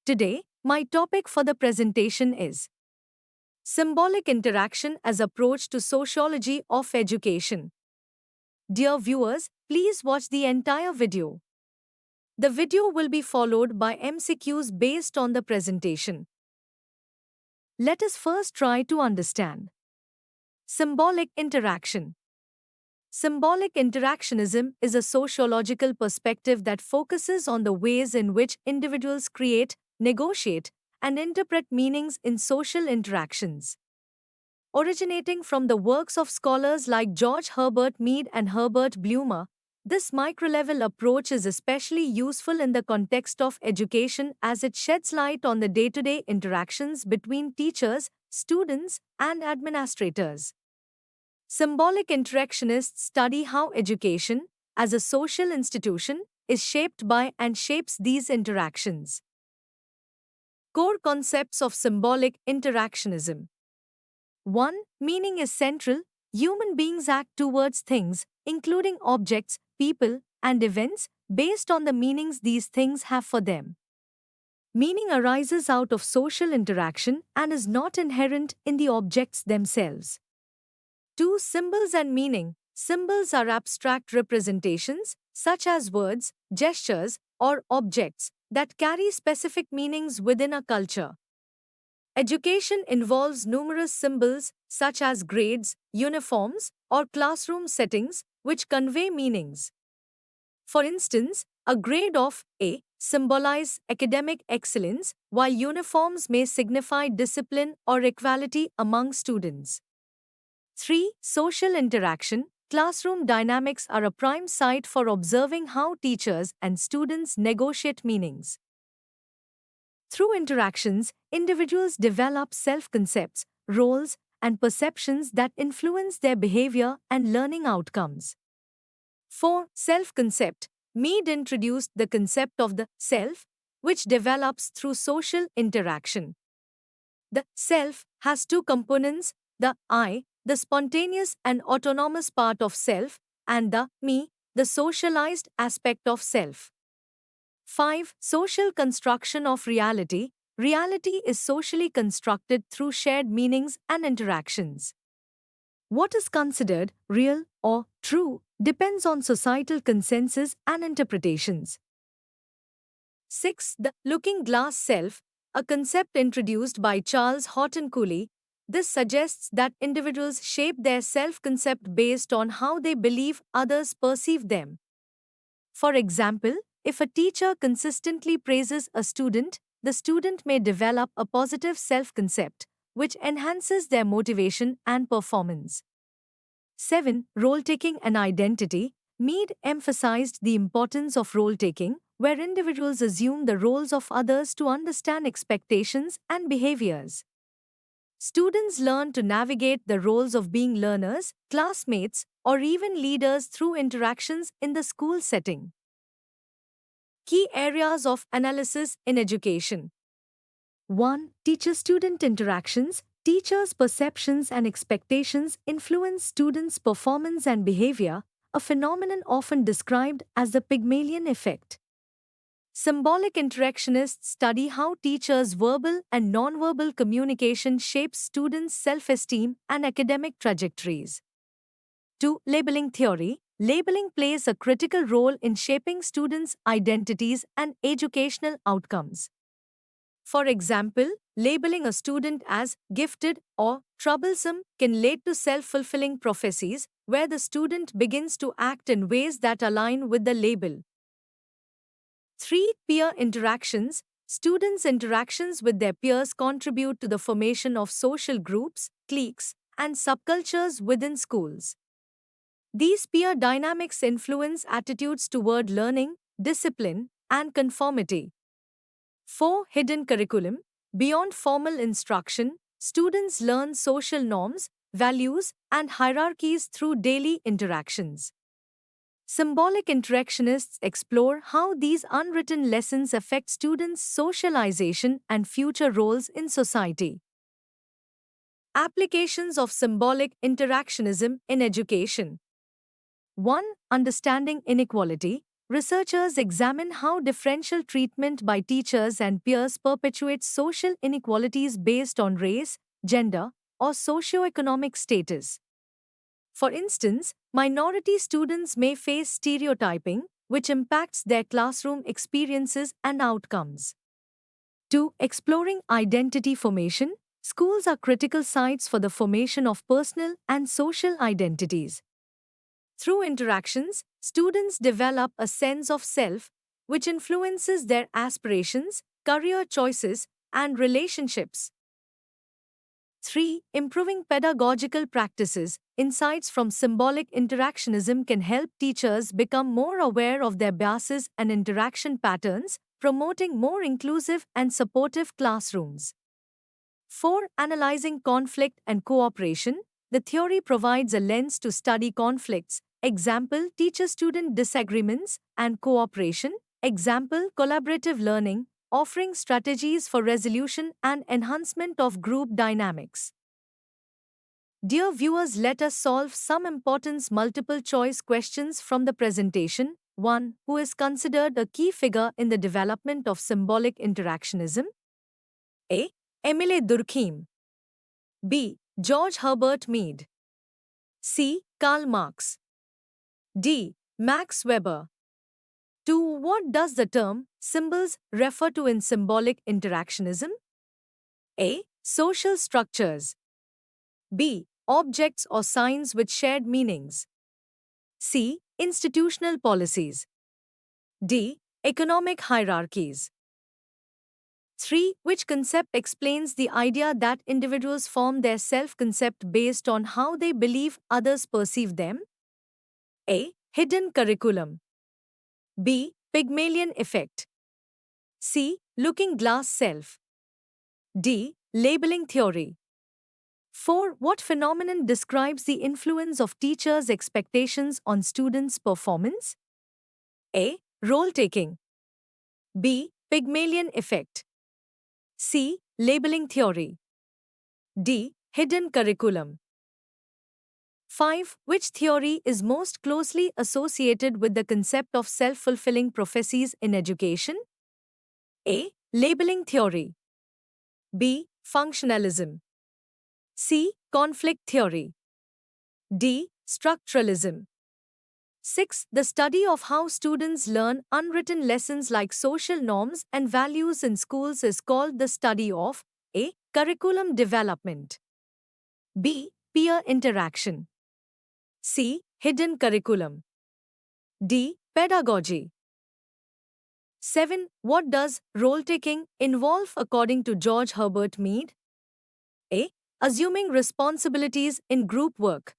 Today, my topic for the presentation is Symbolic Interaction as Approach to Sociology of Education. Dear viewers, please watch the entire video. The video will be followed by MCQs based on the presentation. Let us first try to understand symbolic interaction. Symbolic interactionism is a sociological perspective that focuses on the ways in which individuals create, negotiate, and interpret meanings in social interactions. Originating from the works of scholars like George Herbert Mead and Herbert Blumer, this microlevel approach is especially useful in the context of education as it sheds light on the day-to-day interactions between teachers, students, and administrators. Symbolic interactionists study how education, as a social institution, is shaped by and shapes these interactions. Core concepts of symbolic interactionism. 1. Meaning is central. Human beings act towards things, including objects, people, and events, based on the meanings these things have for them. Meaning arises out of social interaction and is not inherent in the objects themselves. 2. Symbols and meaning. Symbols are abstract representations, such as words, gestures, or objects, that carry specific meanings within a culture. Education involves numerous symbols, such as grades, uniforms, or classroom settings, which convey meanings. For instance, a grade of A symbolizes academic excellence, while uniforms may signify discipline or equality among students. 3. Social interaction. Classroom dynamics are a prime site for observing how teachers and students negotiate meanings. Through interactions, individuals develop self-concepts, roles, and perceptions that influence their behavior and learning outcomes. 4. Self-concept. Mead introduced the concept of the self, which develops through social interaction. The self has two components, the I, the spontaneous and autonomous part of self, and the me, the socialized aspect of self. 5. Social construction of reality. Reality is socially constructed through shared meanings and interactions. What is considered real or true depends on societal consensus and interpretations. 6. The looking glass self, a concept introduced by Charles Horton Cooley. This suggests that individuals shape their self-concept based on how they believe others perceive them. For example, if a teacher consistently praises a student, the student may develop a positive self-concept, which enhances their motivation and performance. 7. Role-taking and identity. Mead emphasized the importance of role-taking, where individuals assume the roles of others to understand expectations and behaviors. Students learn to navigate the roles of being learners, classmates, or even leaders through interactions in the school setting. Key areas of analysis in education. 1. Teacher-student interactions. Teachers' perceptions and expectations influence students' performance and behavior, a phenomenon often described as the Pygmalion effect. Symbolic interactionists study how teachers' verbal and nonverbal communication shapes students' self-esteem and academic trajectories. 2. Labeling theory. Labeling plays a critical role in shaping students' identities and educational outcomes. For example, labeling a student as gifted or troublesome can lead to self-fulfilling prophecies, where the student begins to act in ways that align with the label. 3. Peer interactions. Students' interactions with their peers contribute to the formation of social groups, cliques, and subcultures within schools. These peer dynamics influence attitudes toward learning, discipline, and conformity. 4. Hidden curriculum. Beyond formal instruction, students learn social norms, values, and hierarchies through daily interactions. Symbolic interactionists explore how these unwritten lessons affect students' socialization and future roles in society. Applications of symbolic interactionism in education. 1. Understanding inequality. researchers examine how differential treatment by teachers and peers perpetuates social inequalities based on race, gender, or socioeconomic status. For instance, minority students may face stereotyping, which impacts their classroom experiences and outcomes. 2. Exploring identity formation. Schools are critical sites for the formation of personal and social identities. Through interactions, students develop a sense of self, which influences their aspirations, career choices, and relationships. 3. Improving pedagogical practices. Insights from symbolic interactionism can help teachers become more aware of their biases and interaction patterns, promoting more inclusive and supportive classrooms. 4. Analyzing conflict and cooperation. The theory provides a lens to study conflicts. Example, teacher-student disagreements and cooperation. Example, collaborative learning, offering strategies for resolution and enhancement of group dynamics. Dear viewers, let us solve some important multiple-choice questions from the presentation. 1. Who is considered a key figure in the development of symbolic interactionism? A. Émile Durkheim. B. George Herbert Mead. C. Karl Marx. D. Max Weber. 2. What does the term symbols refer to in symbolic interactionism? A. Social structures. B. Objects or signs with shared meanings. C. Institutional policies. D. Economic hierarchies. 3. Which concept explains the idea that individuals form their self-concept based on how they believe others perceive them? A. Hidden curriculum. B. Pygmalion effect. C. Looking glass self. D. Labeling theory. 4. What phenomenon describes the influence of teachers' expectations on students' performance? A. Role-taking. B. Pygmalion effect. C. Labeling theory. D. Hidden curriculum. 5. Which theory is most closely associated with the concept of self-fulfilling prophecies in education? A. Labeling theory. B. Functionalism. C. Conflict theory. D. Structuralism. 6. The study of how students learn unwritten lessons like social norms and values in schools is called the study of A. Curriculum development. B. Peer interaction. C. Hidden curriculum. D. Pedagogy. 7. What does role-taking involve according to George Herbert Mead? A. Assuming responsibilities in group work.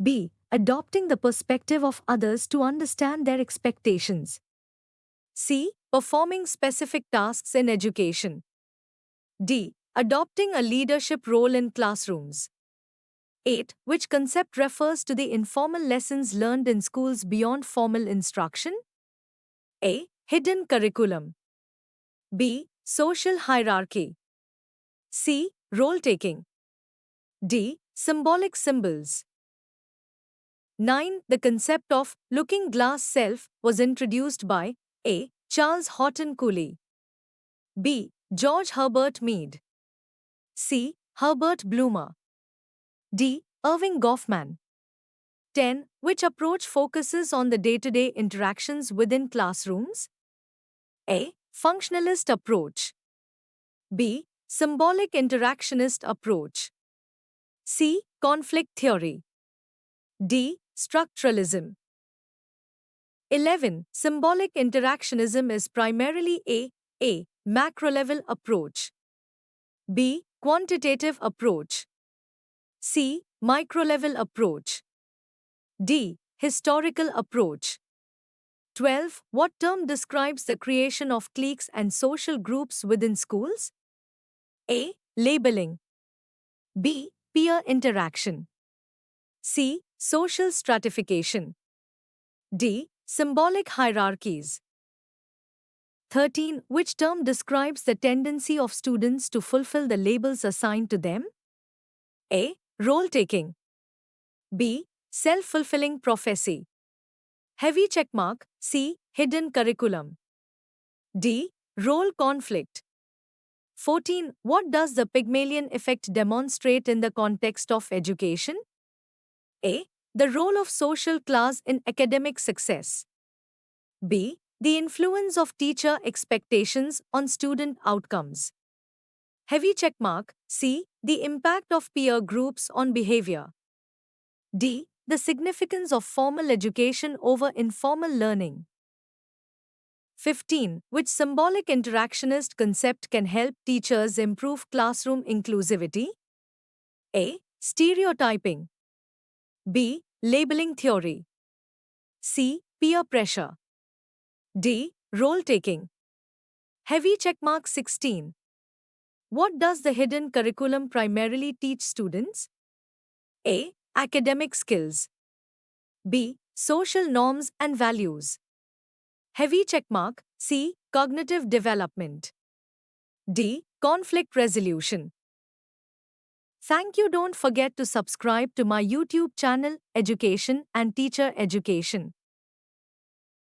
B. Adopting the perspective of others to understand their expectations. C. Performing specific tasks in education. D. Adopting a leadership role in classrooms. 8. Which concept refers to the informal lessons learned in schools beyond formal instruction? A. Hidden curriculum. B. Social hierarchy. C. Role-taking. D. Symbolic symbols. 9. The concept of looking glass self was introduced by A. Charles Horton Cooley. B. George Herbert Mead. C. Herbert Blumer. D. Irving Goffman. 10. Which approach focuses on the day-to-day interactions within classrooms? A. Functionalist approach. B. Symbolic interactionist approach. C. Conflict theory. D. Structuralism. 11. Symbolic interactionism is primarily A. Macro-level approach. B. Quantitative approach. C. Micro-level approach. D. Historical approach. 12. What term describes the creation of cliques and social groups within schools? A. Labeling. B. Peer interaction. C. Social stratification. D. Symbolic hierarchies. 13. Which term describes the tendency of students to fulfill the labels assigned to them? A. Role-taking. B. Self-fulfilling prophecy. Heavy checkmark. C. Hidden curriculum. D. Role conflict. 14. What does the Pygmalion effect demonstrate in the context of education? A. The role of social class in academic success. B. The influence of teacher expectations on student outcomes. Heavy checkmark. C. The impact of peer groups on behavior. D. The significance of formal education over informal learning. 15. Which symbolic interactionist concept can help teachers improve classroom inclusivity? A. Stereotyping. B. Labeling theory. C. Peer pressure. D. Role taking. Heavy checkmark 16. What does the hidden curriculum primarily teach students? A. Academic skills. B. Social norms and values. Heavy checkmark. C. Cognitive development. D. Conflict resolution. Thank you. Don't forget to subscribe to my YouTube channel, Education and Teacher Education.